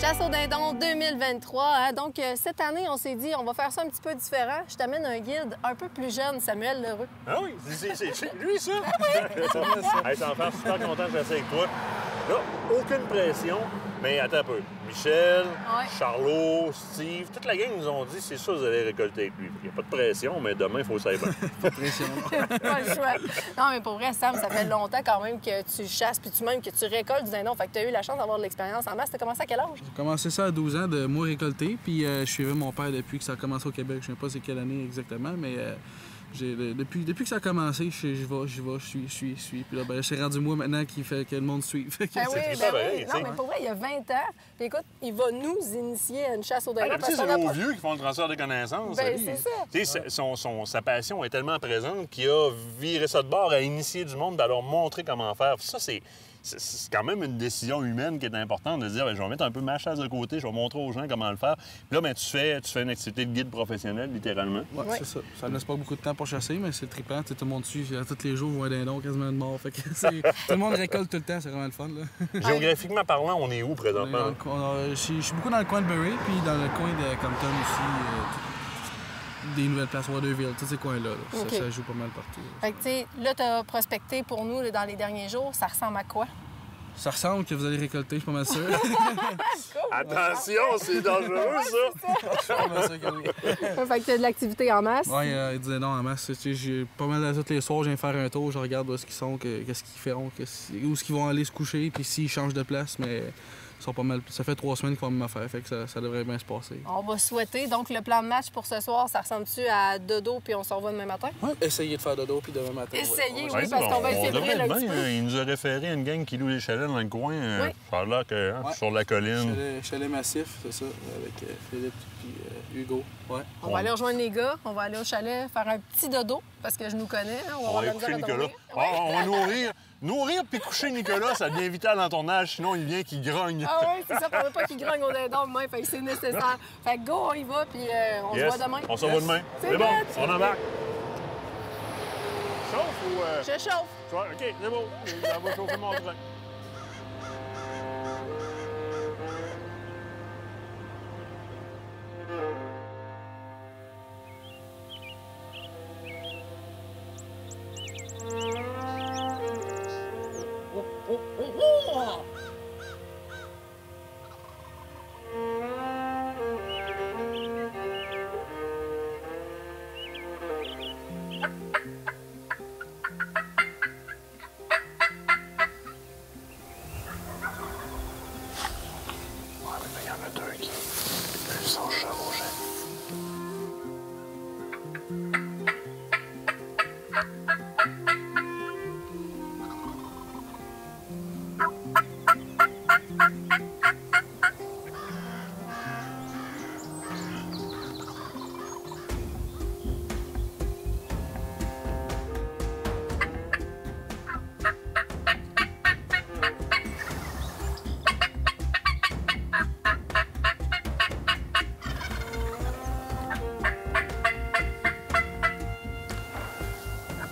Chasse au dindon 2023. Hein? Donc, cette année, on s'est dit, on va faire ça un petit peu différent. Je t'amène un guide un peu plus jeune, Samuel L'Heureux. Ah oui, c'est lui, ça? Hey, ça va faire super content de chasser avec toi. Là, aucune pression, mais attends un peu. Michel, Charlot, Steve, toute la gang nous ont dit c'est ça vous allez récolter avec lui. Il n'y a pas de pression, mais demain, il faut ça bien. Pas de pression. Pas le choix. Non, mais pour vrai, Sam, ça fait longtemps quand même que tu chasses, puis même que tu récoltes du dindon. Fait que tu as eu la chance d'avoir de l'expérience en masse. Tu as commencé à quel âge? J'ai commencé ça à 12 ans, de moi récolter, puis je suivais mon père depuis que ça a commencé au Québec. Je ne sais pas c'est quelle année exactement, mais depuis que ça a commencé, je suis. Puis là, ben, c'est rendu moi maintenant qui fait que le monde suit. Ben oui, ça, oui. pareil, Non, mais pour vrai, il y a 20 ans. Puis écoute, il va nous initier à une chasse au dindon. C'est nos vieux qui font le transfert de connaissances. Ben, c'est ça. Sa passion est tellement présente qu'il a viré ça de bord à initier du monde, à leur montrer comment faire. Puis ça, c'est quand même une décision humaine qui est importante de dire, je vais mettre un peu ma chasse de côté, je vais montrer aux gens comment le faire. Puis là, ben, tu fais une activité de guide professionnel, littéralement. Oui, c'est ça. Ça ne laisse pas beaucoup de temps pour chasser, mais c'est trippant. Tout le monde suit. Tous les jours, on voit un dindon quasiment de mort. Fait que tout le monde récolte tout le temps. C'est vraiment le fun. Là. Géographiquement parlant, on est où présentement? Je suis beaucoup dans le coin de Bury, puis dans le coin de Compton aussi. Des nouvelles places, Waterville, tous ces coins-là. Okay. Ça joue pas mal partout. Fait que, tu sais, là, tu as prospecté pour nous là, dans les derniers jours. Ça ressemble à quoi? Ça ressemble que vous allez récolter, je suis pas mal sûr. Cool. Attention, c'est dangereux, ça! Je suis pas mal sûr que oui. Fait que tu as de l'activité en masse? Oui, il y a du dindon en masse. Pas mal tous les soirs, je viens faire un tour, je regarde où est-ce qu'ils sont, qu'est-ce qu'ils feront, où est-ce qu'ils vont aller se coucher, puis s'ils changent de place, mais... Ils sont pas mal. Ça fait 3 semaines qu'ils font la même affaire, fait que ça devrait bien se passer. On va souhaiter. Donc, le plan de match pour ce soir, ça ressemble-tu à dodo puis on se revoit demain matin? Oui, essayez de faire dodo puis demain matin. Essayez, oui, parce qu'on va être fébrile un petit peu. Il nous a référé à une gang qui loue les chalets dans le coin. Ça a l'air que sur la colline. Chalet massif, c'est ça, avec Philippe et Hugo. Ouais. On va aller rejoindre les gars, on va aller au chalet faire un petit dodo, parce que je nous connais. Hein, on va coucher Nicolas. On va nourrir. Nourrir puis coucher Nicolas, ça devient vital dans ton âge, sinon il vient qu'il grogne. Ah oui, c'est ça, on veut pas qu'il grogne au dindon demain, fait que c'est nécessaire. Fait que go, on y va, puis on se voit demain. On se voit demain. C'est bon, on embarque. Chauffe ou... Je chauffe. OK, c'est bon. On va chauffer mon train.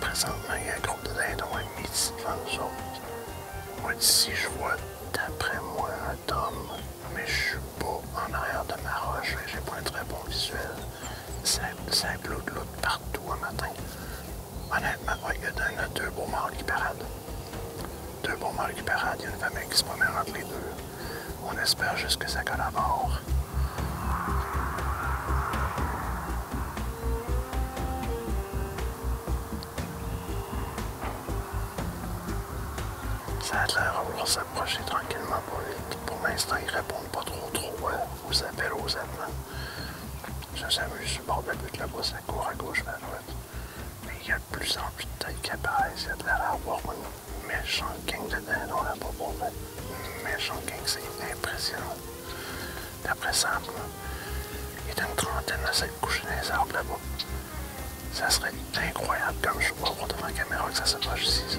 Présentement, il y a un groupe de dindons à midi devant nous autres. Moi, d'ici, je vois, d'après moi, un tome, mais je suis pas en arrière de ma roche, j'ai pas un très bon visuel. Ça gloute partout un matin. Honnêtement, il y a 2 beaux mâles qui paradent. 2 beaux mâles qui paradent, il y a une famille qui se promène entre les deux. On espère juste que ça collabore. Ça a l'air à vouloir s'approcher tranquillement, pas vite. Pour l'instant, ils répondent pas trop aux appels aux allemands. Ça s'amuse sur le bord de la butte là-bas, ça court à gauche, à droite. Mais il y a de plus en plus de têtes qui apparaissent. Il y a de l'air à avoir une méchante gang de dindons là-bas pour moi. Une méchante gang, c'est impressionnant. D'après Sam, il y a une trentaine à s'être couchés dans les arbres là-bas. Ça serait incroyable comme je vois voir devant la caméra que ça s'approche ici, ça.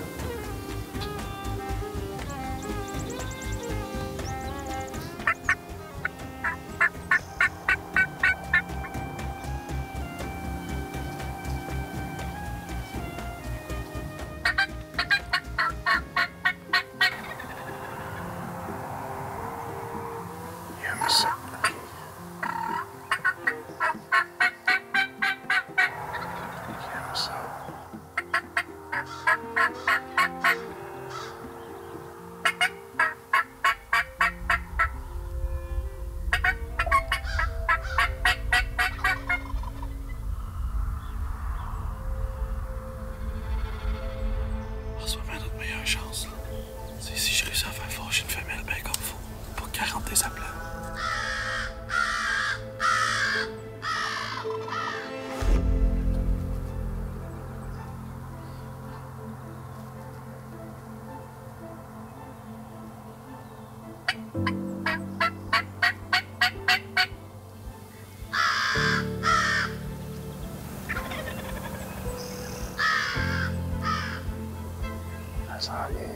sent bien.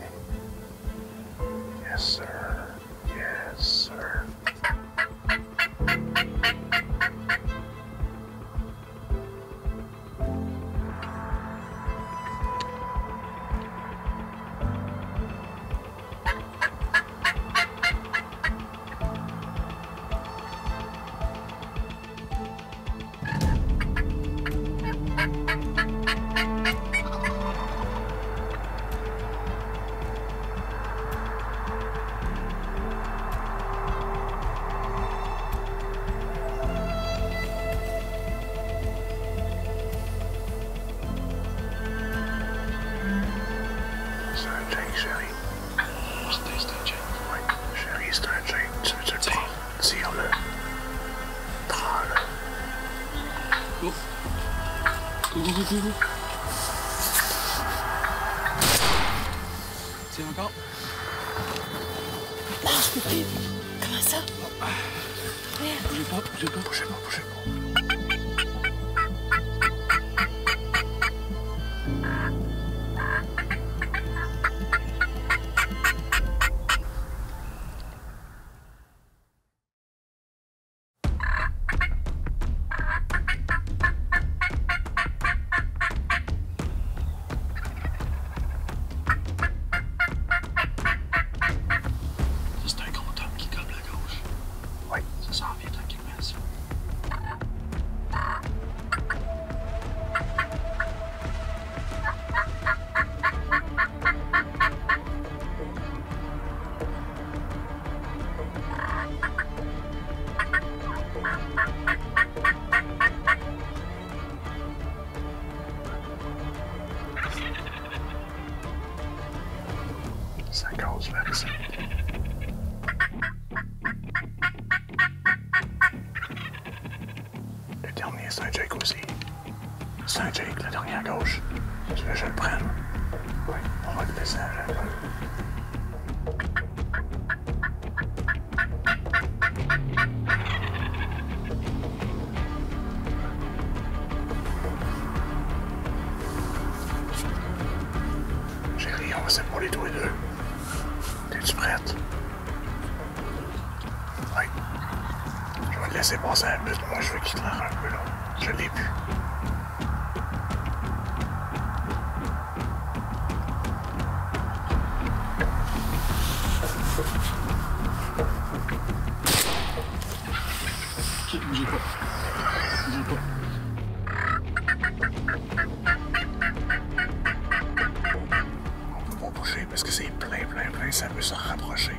Yes, sir. Yes, sir. C'est un Jake, chérie. Martin, c'est un Jake. Oui, chérie, c'est un Jake. Tu veux-tu le prendre? Tire-le. Prends-le. Oh. Go. Tiens encore. Lâche, Pépé. Comment ça? Bougez pas. Bougez pas. Ça, c'est un gros homme qui gobe la gauche. Oui. Ça s'en vient tranquillement, ça. Ça cause vers ça. Le dernier, c'est un Jake aussi. C'est un Jake, le dernier à gauche. Tu veux que je le prenne? Oui, on va le laisser à la main. Chérie, on va s'épauler tous les deux. T'es-tu prête? Oui. Je vais te laisser passer un but. Moi, je veux qu'il te rende un peu là. Je l'ai vu. Bougez pas. On peut pas bouger parce que c'est plein. Ça peut se rapprocher.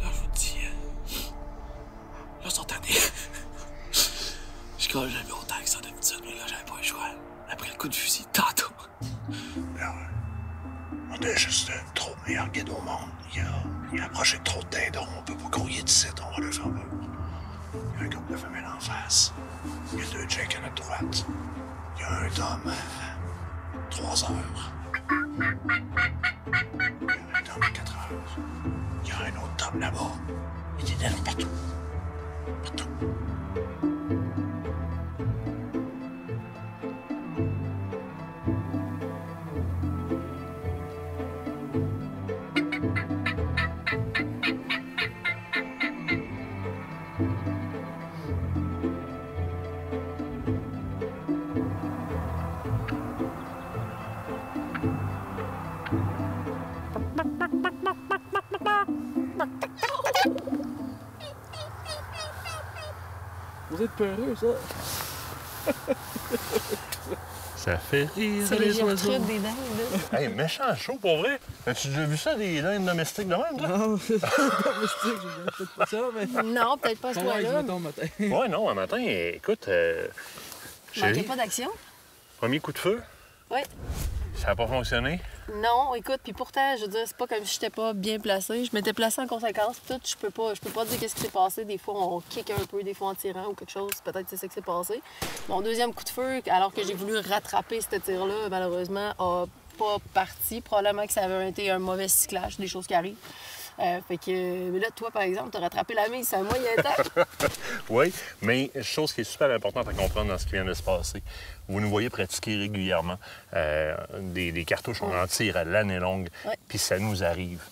Là, je vous dis, là, sont tannés. Je crois que j'avais autant que ça d'habitude, mais là, j'avais pas le choix. Après le coup de fusil, tantôt. Là, on est juste trop meilleur guide au monde. Il a approché trop de dindons. On peut pas grouiller d'ici, on va le faire peur. Il y a un groupe de femelles en face. Il y a 2 Jacks à notre droite. Il y a un Tom à 3 heures. Il y a un Tom à 4 heures. Il y a un autre Tom là-bas. Il y a des dindons partout. Partout. Vous êtes peureux, ça? Ça fait rire C'est les Gertrudes des dindes, là. Hey, méchant chaud, pour vrai. As-tu déjà vu ça, des dindes domestiques de même, toi? Non, c'est pas domestique, je peut-être pas ça, mais... Non, peut-être pas ce Ouais, soir-là. mettons matin. Ouais, non, un matin, écoute, Manquez chérie, pas d'action? premier coup de feu, Oui. ça n'a pas fonctionné. Non, écoute, puis pourtant, je veux dire, c'est pas comme si j'étais pas bien placée. Je m'étais placée en conséquence. Tout, je peux pas dire qu'est-ce qui s'est passé. Des fois, on kick un peu, des fois en tirant ou quelque chose. Peut-être que c'est ça qui s'est passé. Mon deuxième coup de feu, alors que j'ai voulu rattraper ce tir-là, malheureusement, a pas parti. Probablement que ça avait été un mauvais cyclage, des choses qui arrivent. Fait que là, toi, par exemple, tu as rattrapé la mise, c'est un moyen temps. Oui, mais chose qui est super importante à comprendre dans ce qui vient de se passer, vous nous voyez pratiquer régulièrement. Des cartouches, on en tire à l'année longue, puis ça nous arrive.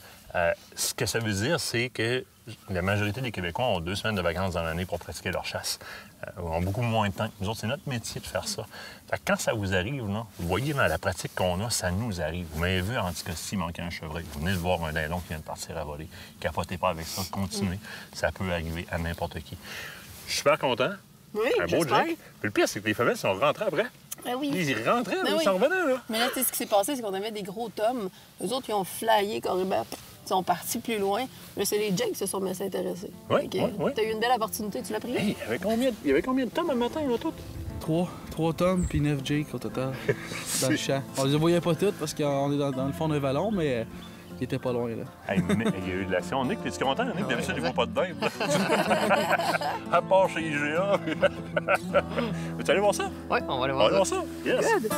Ce que ça veut dire, c'est que la majorité des Québécois ont 2 semaines de vacances dans l'année pour pratiquer leur chasse. Ont beaucoup moins de temps. Nous autres, c'est notre métier de faire ça. Fait que quand ça vous arrive, là, vous voyez dans la pratique qu'on a, ça nous arrive. Vous m'avez vu en Anticosti manquer un chevreuil. Vous venez de voir un dindon qui vient de partir à voler. Capotez pas avec ça, continuez. Ça peut arriver à n'importe qui. Je suis super content. Oui, un beau j'espère. Jake. Puis le pire, c'est que les femelles sont rentrées après. Ben oui. Ils rentraient, Ben ils oui. s'en revenaient, là. Mais là, tu sais, ce qui s'est passé, c'est qu'on avait des gros tomes. Eux autres, ils ont flyé carrément. Ils sont partis plus loin. Mais c'est les Jakes qui se sont mis à s'intéresser. Oui, oui. T'as eu une belle opportunité, tu l'as pris? Hey, il y avait combien de tomes le matin, là, tout? 3 tomes puis 9 Jake au total dans le champ. On les voyait pas toutes parce qu'on est dans le fond d'un vallon, mais il était pas loin, là. Hey, mais il y a eu de l'action. Nick, t'es-tu content? Nick, d'habitude, il ne voit pas de dinde. À part chez IGA. Veux-tu aller voir ça? Oui, on va aller On va aller voir voir ça. ça? Yes! Good.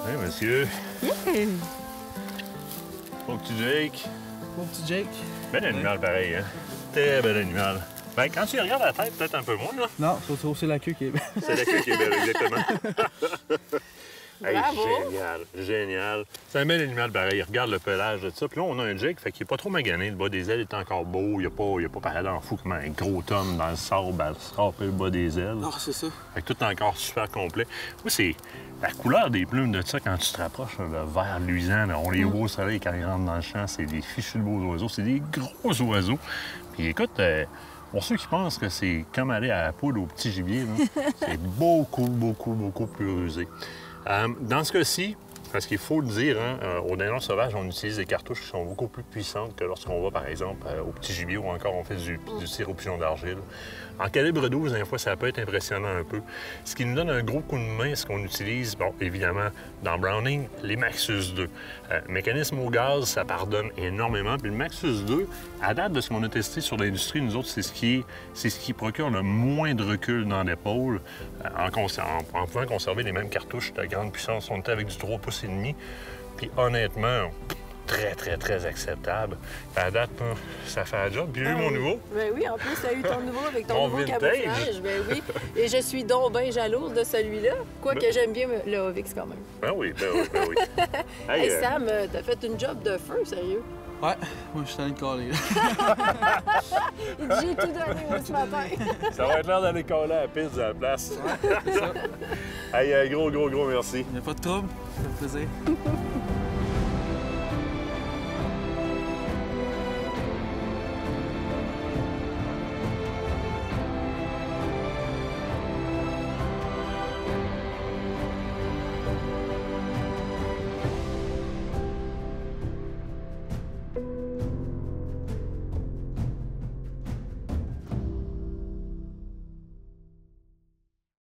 Oui, monsieur. Mon petit Jake. Mon petit Jake. Bel animal pareil, hein? Très bel animal. Ben, quand tu regardes la tête, peut-être un peu moins, là. Non, c'est la queue qui est belle. C'est la queue qui est belle, exactement. Hey, Bravo. génial, génial. C'est un bel animal pareil. Regarde le pelage de ça. Puis là, on a un Jake, fait qu'il est pas trop magané. Le bas des ailes est encore beau. Il a pas paradé en fou comme un gros tome dans le sable à scraper le bas des ailes. Non, c'est ça. Fait que tout est encore super complet. Moi, c'est la couleur des plumes de ça quand tu te rapproches, là, le vert luisant. Là, on les voit au soleil quand ils rentrent dans le champ. C'est des fichus de beaux oiseaux. C'est des gros oiseaux. Puis écoute, pour ceux qui pensent que c'est comme aller à la poule au petit gibier, là, c'est beaucoup, beaucoup, beaucoup plus rusé. Dans ce cas-ci, parce qu'il faut le dire, hein, au dindon sauvage, on utilise des cartouches qui sont beaucoup plus puissantes que lorsqu'on va, par exemple, au petit gibier ou encore on fait du tir au pigeon d'argile. En calibre 12, des fois, ça peut être impressionnant un peu. Ce qui nous donne un gros coup de main, ce qu'on utilise, bon, évidemment, dans Browning, les Maxus 2. Mécanisme au gaz, ça pardonne énormément. Puis le Maxus 2, à date de ce qu'on a testé sur l'industrie, nous autres, c'est ce qui procure le moins de recul dans l'épaule en pouvant conserver les mêmes cartouches de grande puissance. On était avec du 3 pouces et demi. Puis honnêtement, très, très, très acceptable. À date, ça fait la job. Puis j'ai eu mon nouveau. Ben oui, en plus, tu as eu ton nouveau avec ton Mon nouveau vintage. camouflage. Ben oui. Et je suis donc bien jalouse de celui-là. Quoique j'aime bien le Ovix quand même. Ben oui, ben oui, ben oui. Hey, Hey, Sam, t'as fait une job de feu, sérieux. Ouais, moi je suis allé me caler, là. Il dit, j'ai tout donné moi ce matin. ça va être l'heure d'aller coller à la piste à la place. C'est ça. Hey, gros merci. Il n'y a pas de trouble, ça fait plaisir.